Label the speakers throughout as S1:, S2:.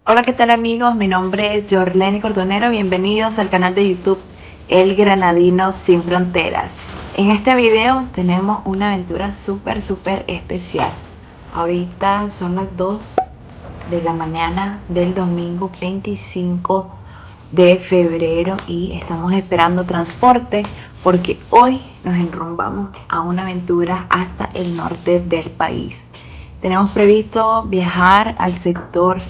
S1: Hola, ¿qué tal amigos? Mi nombre es Jorleni Cordonero. Bienvenidos al canal de YouTube El Granadino Sin Fronteras. En este video tenemos una aventura súper especial. Ahorita son las 2 de la mañana del domingo 25 de febrero y estamos esperando transporte porque hoy nos enrumbamos a una aventura hasta el norte del país. Tenemos previsto viajar al sector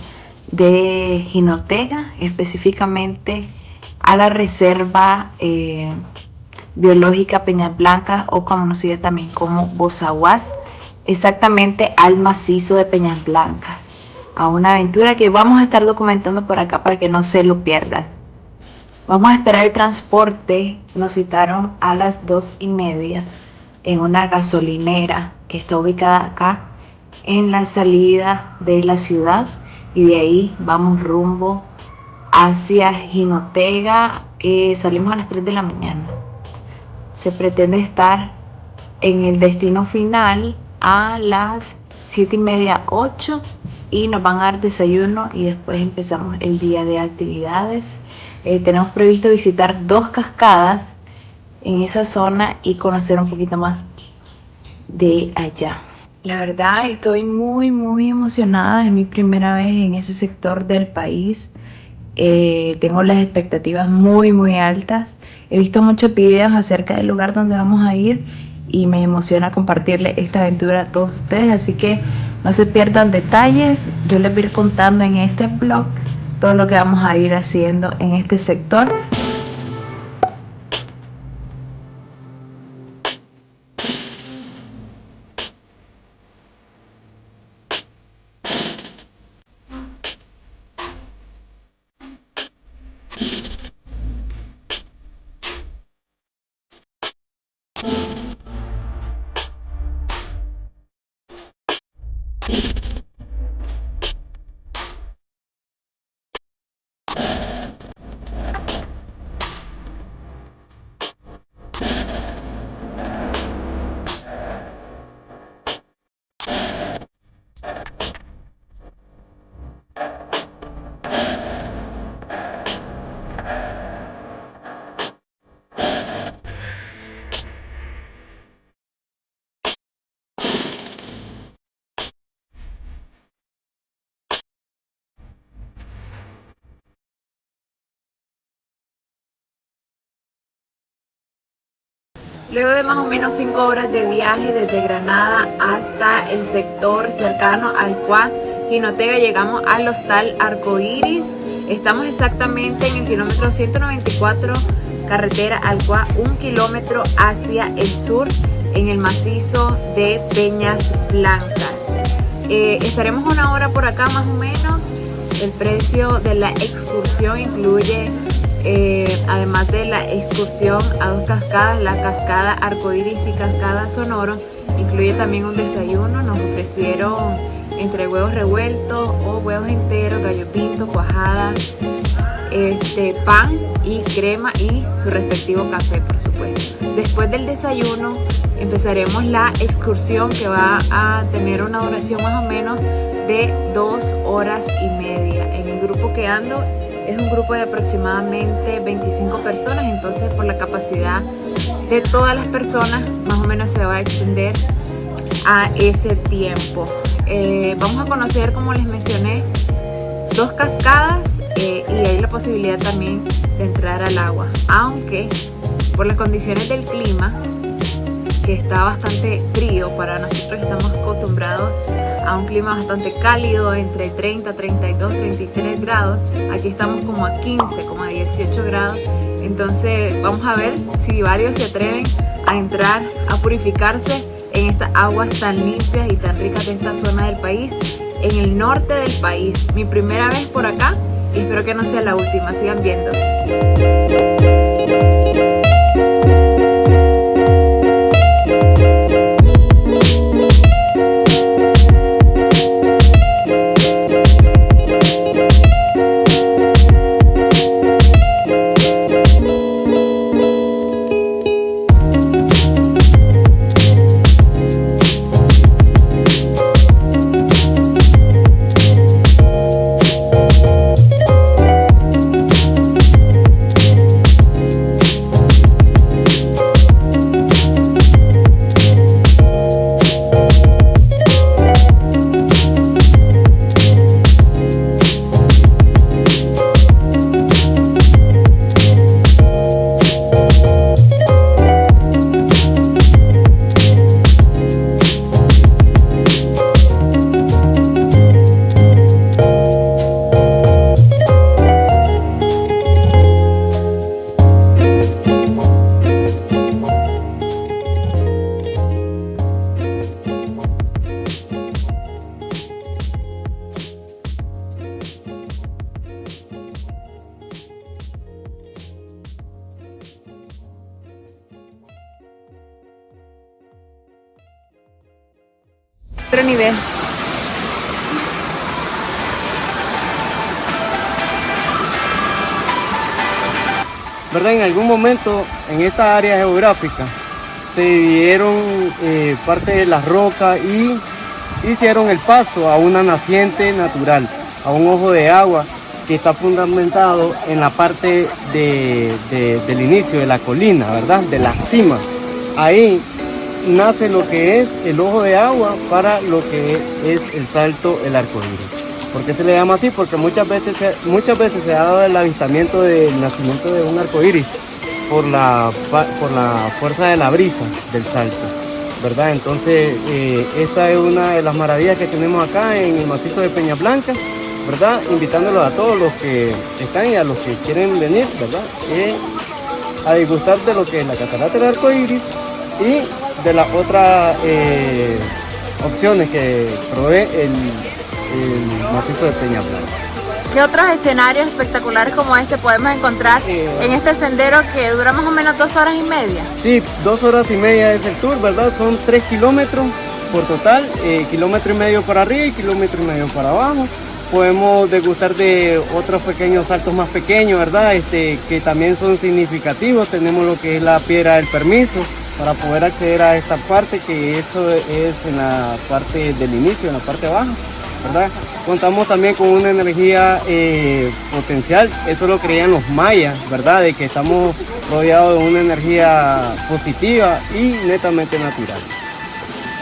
S1: de Jinotega, específicamente a la reserva biológica Peñas Blancas, o conocida también como Bozaguas, exactamente al macizo de Peñas Blancas, a una aventura que vamos a estar documentando por acá para que no se lo pierdan. Vamos a esperar el transporte. Nos citaron a las 2:30 en una gasolinera que está ubicada acá en la salida de la ciudad, y de ahí vamos rumbo hacia Jinotega. Salimos a las 3 de la mañana. Se pretende estar en el destino final a las 7:30, 8, y nos van a dar desayuno y después empezamos el día de actividades. Tenemos previsto visitar 2 cascadas en esa zona y conocer un poquito más de allá. La verdad estoy muy emocionada, es mi primera vez en ese sector del país. Tengo las expectativas muy altas. He visto muchos videos acerca del lugar donde vamos a ir y me emociona compartirles esta aventura a todos ustedes, así que no se pierdan detalles. Yo les voy a ir contando en este vlog todo lo que vamos a ir haciendo en este sector. Luego de más o menos 5 horas de viaje desde Granada hasta el sector cercano al cual Jinotega, llegamos al hostal Arcoiris. Estamos exactamente en el kilómetro 194, carretera Alcoa, 1 kilómetro hacia el sur, en el macizo de Peñas Blancas. Estaremos 1 hora por acá más o menos. El precio de la excursión incluye, además de la excursión a 2 cascadas, la cascada Arcoiris y cascada Sonoro, incluye también un desayuno. Nos ofrecieron entre huevos revueltos o huevos enteros, gallo pinto, cuajada, pan y crema y su respectivo café, por supuesto. Después del desayuno empezaremos la excursión, que va a tener una duración más o menos de 2 horas y media. En el grupo que ando es un grupo de aproximadamente 25 personas, entonces por la capacidad de todas las personas más o menos se va a extender a ese tiempo. Vamos a conocer, como les mencioné, 2 cascadas, y hay la posibilidad también de entrar al agua, aunque por las condiciones del clima, que está bastante frío para nosotros, estamos acostumbrados a un clima bastante cálido, entre 30, 32, 33 grados. Aquí estamos como a 15, como a 18 grados. Entonces vamos a ver si varios se atreven a entrar a purificarse en estas aguas tan limpias y tan ricas de esta zona del país, en el norte del país. Mi primera vez por acá y espero que no sea la última. Sigan viendo. otro nivel.
S2: ¿Verdad? En algún momento en esta área geográfica se dividieron parte de las rocas y hicieron el paso a una naciente natural, a un ojo de agua que está fundamentado en la parte del inicio de la colina, ¿verdad? De la cima. Ahí nace lo que es el ojo de agua para lo que es el salto, el arcoíris. ¿Por qué se le llama así? Porque muchas veces se ha dado el avistamiento del nacimiento de un arcoíris por la fuerza de la brisa del salto, ¿verdad? Entonces, esta es una de las maravillas que tenemos acá en el macizo de Peñas Blancas, ¿verdad? Invitándolos a todos los que están y a los que quieren venir, ¿verdad? A disgustar de lo que es la catarata del arcoíris y de las otras opciones que provee el macizo de Peñas Blancas.
S1: ¿Qué otros escenarios espectaculares como este podemos encontrar en este sendero que dura más o menos 2 horas y media?
S2: Sí, 2 horas y media es el tour, ¿verdad? Son 3 kilómetros por total, kilómetro y medio para arriba y kilómetro y medio para abajo. Podemos degustar de otros pequeños saltos más pequeños, ¿verdad? Que también son significativos. Tenemos lo que es la piedra del permiso para poder acceder a esta parte, que eso es en la parte del inicio, en la parte baja, ¿verdad? Contamos también con una energía potencial, eso lo creían los mayas, ¿verdad? De que estamos rodeados de una energía positiva y netamente natural.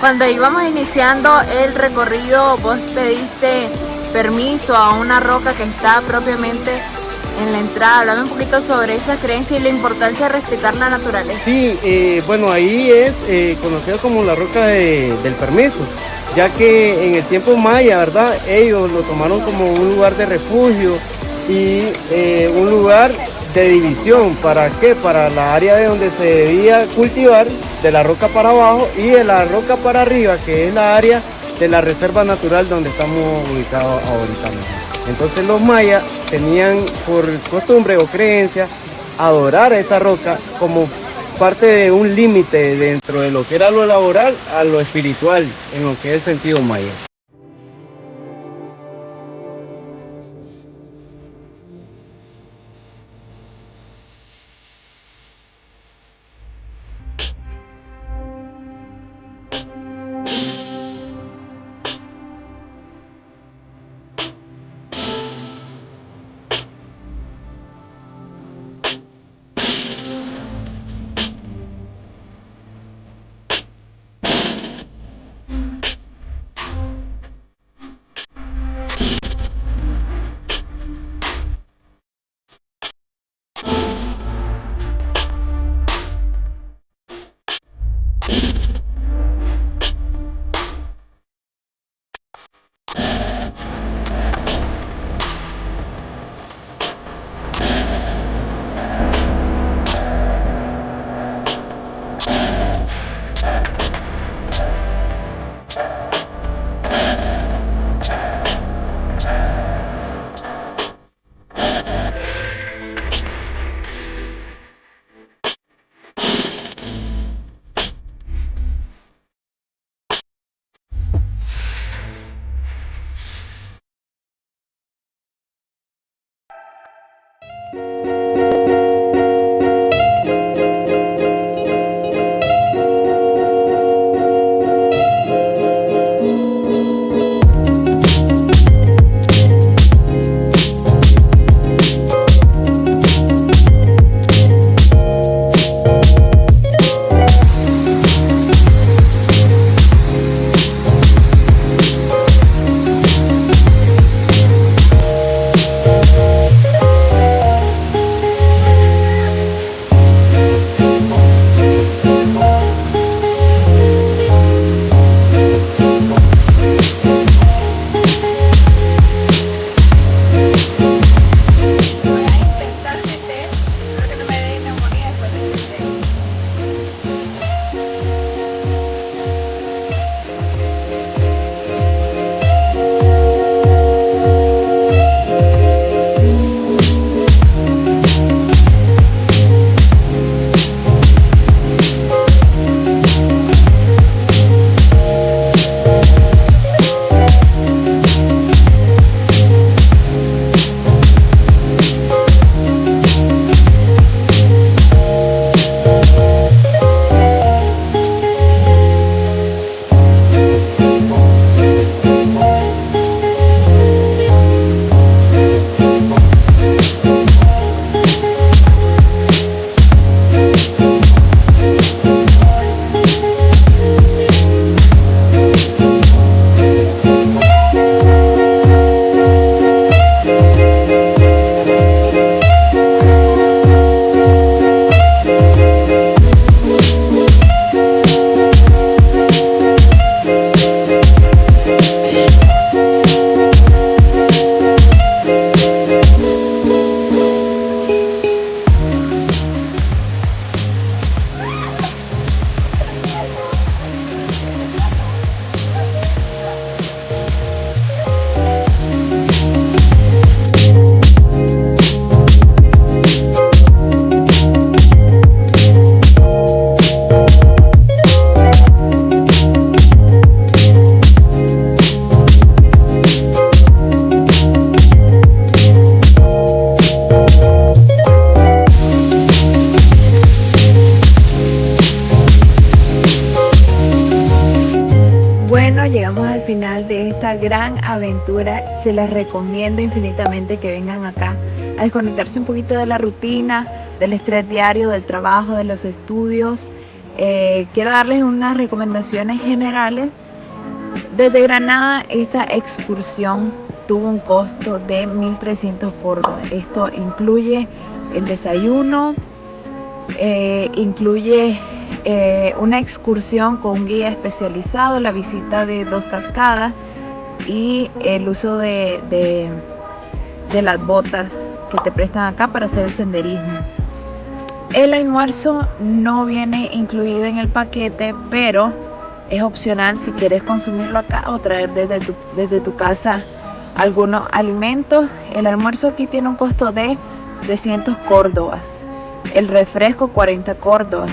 S1: Cuando íbamos iniciando el recorrido, vos pediste permiso a una roca que está propiamente en la entrada. Háblame un poquito sobre esa creencia y la importancia de respetar la naturaleza.
S2: Sí, bueno, ahí es conocido como la roca del permiso, ya que en el tiempo maya, ¿verdad? Ellos lo tomaron como un lugar de refugio y un lugar de división. ¿Para qué? Para la área de donde se debía cultivar, de la roca para abajo, y de la roca para arriba, que es la área de la reserva natural donde estamos ubicados ahorita mismo. Entonces los mayas tenían por costumbre o creencia adorar a esa roca como parte de un límite dentro de lo que era lo laboral a lo espiritual, en lo que es el sentido maya.
S1: esta gran aventura. Se les recomiendo infinitamente que vengan acá a desconectarse un poquito de la rutina, del estrés diario, del trabajo, de los estudios. Quiero darles unas recomendaciones generales. Desde Granada esta excursión tuvo un costo de 1.300 córdobas. Esto incluye el desayuno, incluye una excursión con un guía especializado, la visita de 2 cascadas y el uso de las botas que te prestan acá para hacer el senderismo. El almuerzo no viene incluido en el paquete, pero es opcional si quieres consumirlo acá o traer desde tu casa algunos alimentos. El almuerzo aquí tiene un costo de 300 córdobas, el refresco 40 córdobas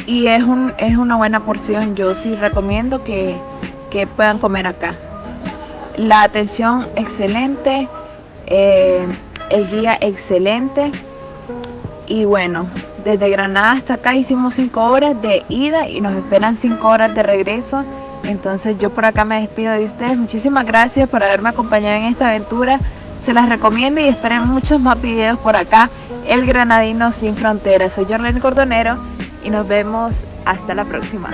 S1: y es una buena porción. Yo sí recomiendo que puedan comer acá. La atención excelente, el guía excelente. Y bueno, desde Granada hasta acá hicimos 5 horas de ida y nos esperan 5 horas de regreso. Entonces yo por acá me despido de ustedes. Muchísimas gracias por haberme acompañado en esta aventura. Se las recomiendo y esperen muchos más videos por acá. El Granadino Sin Fronteras. Soy Jorlen Cordonero y nos vemos hasta la próxima.